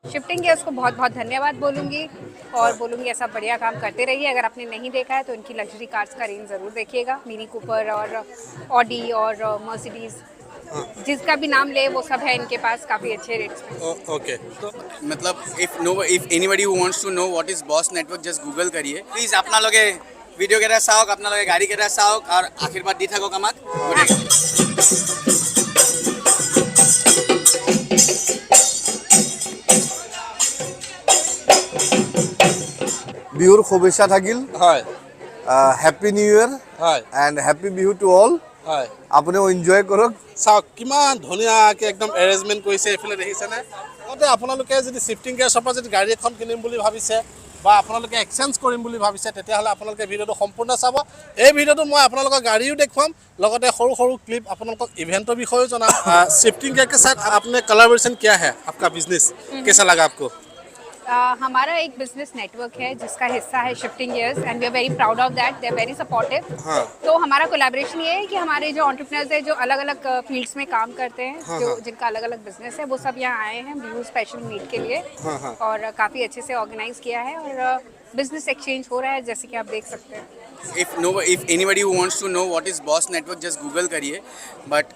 Shifting के उसको बहुत बहुत धन्यवाद बोलूँगी और बोलूँगी ऐसा बढ़िया काम करते रहिए। अगर आपने नहीं देखा है तो इनकी लग्जरी कार्स का रेंज ज़रूर देखिएगा। मिनी कूपर और ऑडी और मर्सिडीज़, जिसका भी नाम ले वो सब है इनके पास काफ़ी अच्छे रेट्स में। ओके तो मतलब if anybody who wants to know what is boss network just Google करिए प्लीज अपना लोगे वीडियो केरा चाওক अपना लोगे गाड़ी केरा चाওক और आशीर्वाद दी থাকক আমাক বিহুৰ শুভেচ্ছা থাকিল হয় হ্যাপি নিউ ইয়াৰ হয় and happy Bihu to all হয় আপুনিও এনজয় কৰক চাওক কিমান ধুনীয়াকৈ একদম এৰেঞ্জমেণ্ট কৰিছে এইফালে দেখিছেনে লগতে আপোনালোকে যদি শিফটিং কেয়াৰ্ছৰ পৰা যদি গাড়ী এখন কিনিম বুলি ভাবিছে বা আপোনালোকে এক্সচেঞ্জ কৰিম বুলি ভাবিছে তেতিয়াহ'লে আপোনালোকে ভিডিঅ'টো সম্পূৰ্ণ চাব এই ভিডিঅ'টো মই আপোনালোকক গাড়ীও দেখুৱাম লগতে সৰু সৰু ক্লিপ আপোনালোকক ইভেণ্টৰ বিষয়েও জনাম शिफ्टिंग केयर के साथ आपने कोलैबोरेशन किया है आपका बिजनेस कैसा लगा आपको हमारा एक बिजनेस नेटवर्क है जिसका हिस्सा है shifting gears and we are very proud of that, they are very supportive. तो हमारा कोलैबोरेशन ये है कि हमारे जो एंटरप्रेन्योर्स है जो अलग अलग फील्ड्स में काम करते हैं, जो जिनका अलग अलग बिजनेस है, वो सब यहाँ आए हैं बिहू स्पेशल मीट के लिए और काफ़ी अच्छे से ऑर्गेनाइज किया है और बिजनेस एक्सचेंज हो रहा है जैसे कि आप देख सकते हैं। if anybody who wants to know what is boss network just google करिए but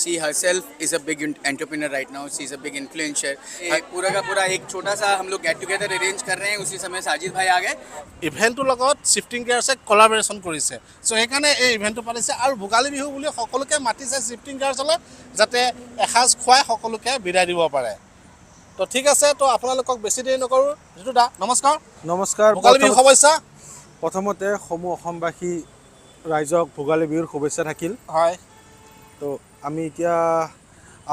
she herself is a big entrepreneur right now, she is a big influencer। पूरा का पूरा एक छोटा सा हम लोग गेट टुगेदर अरेंज कर रहे हैं, उसी समय साजिद भाई आ गए इभेंटৰ লগত শিফটিং কেয়াৰ্ছে কোলাবৰেচন কৰিছে সো সেইকাৰণে এই ইভেন্টটো পাতিছে আৰু ভোগালী বিহু বুলি সকলোকে মাতিছে শিফটিং কেয়াৰ্ছলৈ যাতে এসাজ খুৱাই সকলোকে বিদায় দিব পাৰে। তো ঠিক আছে, তো আপোনালোকক বেছি দেৰি নকৰো যিটো দা নমস্কাৰ নমস্কাৰ ভোগালী বিহু শুভেচ্ছা। প্ৰথমতে সমূহ অসমবাসী ৰাইজক ভোগালী বিহুৰ শুভেচ্ছা থাকিল হয় তো আমি এতিয়া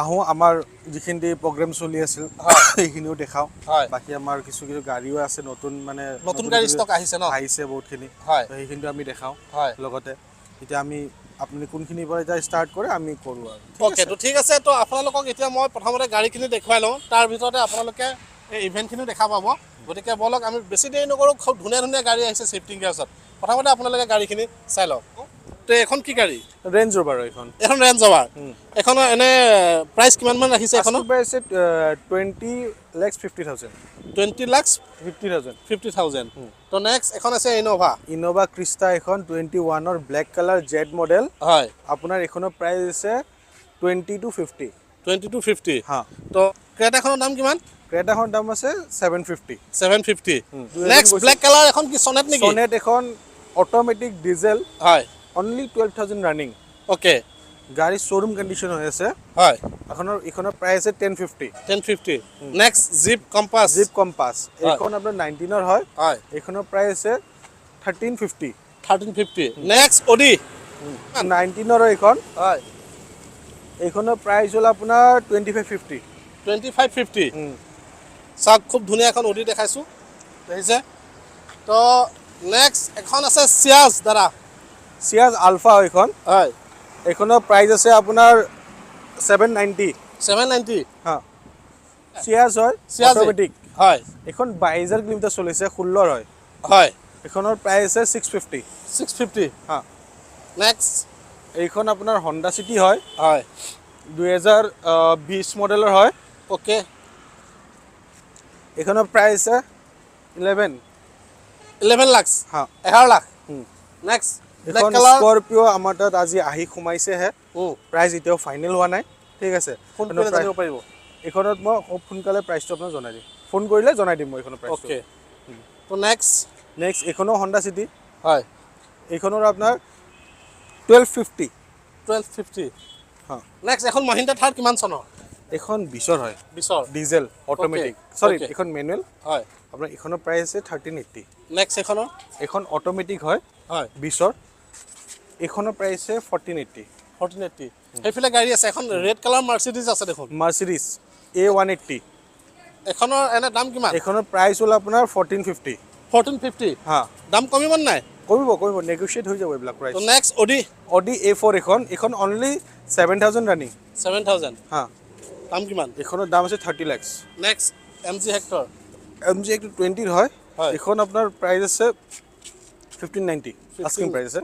আহোঁ আমাৰ যিখিনি প্ৰগ্ৰেম চলি আছিল সেইখিনিও দেখাওঁ বাকী আমাৰ কিছু কিছু গাড়ীও আছে নতুন মানে নতুন গাড়ী ষ্টক আহিছে ন আহিছে বহুতখিনি সেইখিনিও আমি দেখাওঁ লগতে এতিয়া আমি আপুনি কোনখিনিৰ পৰা এতিয়া ষ্টাৰ্ট কৰে আমি কৰোঁ আৰু ওকে তো ঠিক আছে। তো আপোনালোকক এতিয়া মই প্ৰথমতে গাড়ীখিনি দেখুৱাই লওঁ, তাৰ ভিতৰতে আপোনালোকে এই ইভেণ্টখিনিও দেখা পাব। গতিকে বলক আমি বেছি দেৰি নকৰোঁ, খুব ধুনীয়া ধুনীয়া গাড়ী আহিছে শিফটিং কেয়াৰ্ছত। প্ৰথমতে আপোনালোকে গাড়ীখিনি চাই লওক। তো এখন কি গাড়ী? ৰেঞ্জ ৰ'ভাৰ এখন ৰেঞ্জ ৰ'ভাৰ। এখনৰ এনে প্ৰাইচ কিমানমান ৰাখিছে? এখনৰ প্ৰাইচ 20,50,000 20,50,000। তো নেক্সট এখন আছে ইনোভা ক্ৰিষ্টা এখন 21ৰ ব্লেক কালাৰ জেড মডেল। হয়, আপোনাৰ এখনৰ প্ৰাইচ আছে 20,000 to 50 হা। তো ক্ৰেটাখনৰ দাম কিমান? ক্ৰেটাখনৰ দাম আছে 750 নেক্সট ব্লেক কালাৰ এখন কি সনেট নেকি? সনেট এখন অটোমেটিক ডিজেল হয়, অনলি 12,000 ৰানিং। ওকে, গাড়ী শ্বৰুম কণ্ডিশ্যন হৈ আছে। হয়, এখনৰ প্ৰাইচ আছে 1050 নেক্সট জিপ কম্পাছ এইখন আপোনাৰ 19ৰ হয়। এইখনৰ প্ৰাইচ আছে 1350 নেক্সট অডি 19ৰ এইখন। হয়, এইখনৰ প্ৰাইচ হ'ল আপোনাৰ 2550 চাওক খুব ধুনীয়া এখন অডি দেখাইছোঁ দেখিছে। তো নেক্সট এখন আছে চিয়াজ দাদা, চিয়াজ আলফা এইখন। হয়, এইখনৰ প্ৰাইচ আছে আপোনাৰ 790 হা। চিয়াজ হয় অটোমেটিক। হয়, এইখন 22,000 কিলোমিটাৰ চলিছে, 16ৰ হয়। হয়, এইখনৰ প্ৰাইচ আছে 650 হা। নেক্সট এইখন আপোনাৰ হণ্ডা চিটি হয়। হয়, 2020 মডেলৰ হয়। ওকে, এইখনৰ প্ৰাইচ আছে 11 লাখ হা, 11 লাখ। নেক্সট এখন স্কৰপিঅ' আমাৰ তাত আজি আহি সোমাইছেহে, প্ৰাইচ এতিয়াও ফাইনেল হোৱা নাই। ঠিক আছে, জানিব পাৰিব এইখনত মই খুব সোনকালে প্ৰাইচটো আপোনাক জনাই দিম, ফোন কৰিলে জনাই দিম মই এইখনৰ প্ৰাইচ। ওকে, তো নেক্সট এইখনো হণ্ডা চিটি। হয়, এইখনৰ আপোনাৰ 1250 হা। নেক্সট এখন মহিন্দ্ৰা থাৰ কিমান চনৰ? এইখন 20ৰ হয়, 20ৰ ডিজেল অটোমেটিক, এইখন মেনুৱেল। হয়, আপোনাৰ এইখনৰ প্ৰাইচ আছে 1380। নেক্সট এখনৰ এইখন অটোমেটিক হয়, 20ৰ। এইখনৰ প্ৰাইচ আছে 1480। সেইফালে গাড়ী আছে, এখন ৰেড কালাৰ মাৰ্চিডিজ আছে দেখোন, মাৰ্চিডিজ A180। এখনৰ এনে দাম কিমান? এইখনৰ প্ৰাইচ হ'ল আপোনাৰ 1450 হা। দাম কমিব নাই? কৰিব নেগোচিয়েট হৈ যাব এইবিলাক প্ৰাইচ। নেক্সট অডি A4 এইখন অনলি 7,000 ৰানিং। 7,000 হা। দাম কিমান? এইখনৰ দাম আছে 30 লাখ। নেক্সট MG হেক্টৰ 20ৰ হয়। এইখন আপোনাৰ প্ৰাইচ আছে 1590 আস্কিং প্ৰাইচ আছে।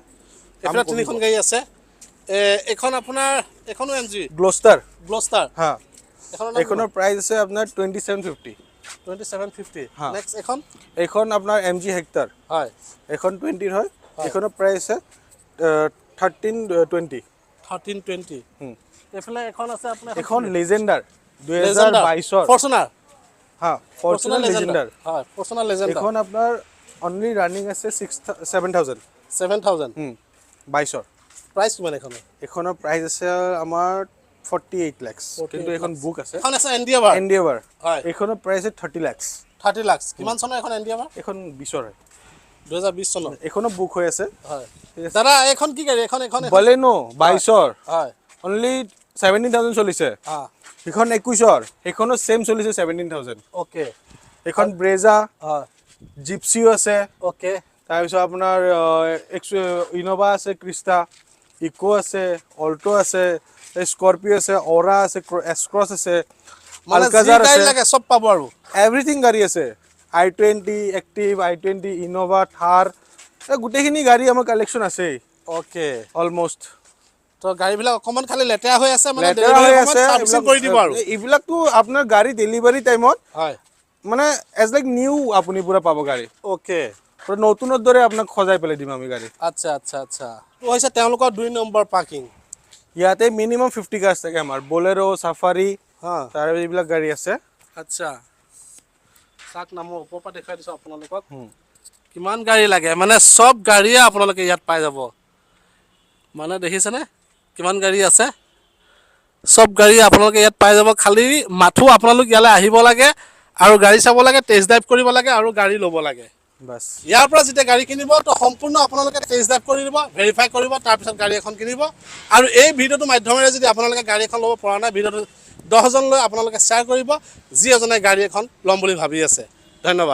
এইফালে তিনিখন গাড়ী আছে, এখন আপোনাৰ এখনো MG গ্লষ্টাৰ হা। এইখনৰ প্ৰাইচ আছে আপোনাৰ 2750 2750 হা। নেক্সট এখন এইখন আপোনাৰ MG হেক্টৰ হয় এইখন 20 হয় এইখনৰ প্ৰাইচ আছে 1320 1320 এফালে এখন আছে আপোনাৰ এখন লেজেণ্ডাৰ 2022 ফৰচুনাৰ হা ফৰচুনাৰ লেজেণ্ডাৰ হয় ফৰচুনাৰ লেজেণ্ডাৰ এইখন আপোনাৰ অনলি ৰানিং আছে 7000 7000 22 প্ৰাইচ কিমান এখনৰ এখনৰ প্ৰাইচ আছে আমাৰ 48 লাখ কিন্তু এখন বুক আছে এখন আছে এনডিএভাৰ এনডিএভাৰ হয় এইখনৰ প্ৰাইচ আছে 30 লাখ 30 লাখ কিমান চনৰ এখন এনডিএভাৰ এখন 20 হয় 2020 চনৰ এখনো বুক হৈ আছে হয় দাদা এখন কি গাড়ী এখন বলেনো 22 হয় অনলি 17000 চলিছে হা এখন 21 সেইখনো সেম চলিছে 17000 ওকে এখন ব্ৰেজা হয় জিপচিও আছে ওকে তাৰপিছত আপোনাৰ ইনোভা আছে ক্ৰিষ্টা ইকো আছে অল্টো আছে স্কৰপিঅ আছে অৰা আছে এছ ক্ৰছ আছে আলকাজাৰ আছে লাগে সব পাব আৰু এভৰিথিং গাড়ী আছে i20 এক্টিভ i20 ইনোভা থাৰ গোটেইখিনি গাড়ী আমাৰ কালেকশ্যন আছে ওকে অলমোষ্ট তো গাড়ীবিলাক অকমান খালি লেতেৰা হৈ আছে মানে লেতেৰা হৈ আছে সাৰ্ভিচিং কৰি দিব আৰু এইবিলাকতো আপোনাৰ গাড়ী ডেলিভাৰী টাইমত হয় মানে এজ লাইক নিউ আপুনি পুৰা পাব গাড়ী ওকে নতুনৰ দৰে আপোনাক সজাই পেলাই দিম আমি গাড়ী আচ্ছা আচ্ছা আচ্ছা তো হৈছে তেওঁলোকৰ 2 নম্বৰ পাৰ্কিং ইয়াতে মিনিমাম 50 কাৰ্ছ থাকে আমাৰ বলেৰো সাফাৰী হা তাৰ এইবিলাক গাড়ী আছে আচ্ছা চাক নামৰ ওপৰৰ পৰা দেখাই দিছো আপোনালোকক কিমান গাড়ী লাগে মানে সব গাড়ীয়ে আপোনালোকে ইয়াত পাই যাব মানে দেখিছেনে কিমান গাড়ী আছে সব গাড়ী আপোনালোকে ইয়াত পাই যাব খালি মাথো আপোনালোক ইয়ালৈ আহিব লাগে আৰু গাড়ী চাব লাগে টেষ্ট ড্ৰাইভ কৰিব লাগে আৰু গাড়ী ল'ব লাগে বাস ইয়াৰ পৰা যেতিয়া গাড়ী কিনিব তো সম্পূৰ্ণ আপোনালোকে টেষ্ট ড্ৰাইভ কৰি দিব ভেৰিফাই কৰিব তাৰপিছত গাড়ী এখন কিনিব আৰু এই ভিডিঅ'টো মাধ্যমেৰে যদি আপোনালোকে গাড়ী এখন ল'ব পৰা নাই ভিডিঅ'টো 10 জনলৈ আপোনালোকে শ্বেয়াৰ কৰিব যি এজনে গাড়ী এখন ল'ম বুলি ভাবি আছে ধন্যবাদ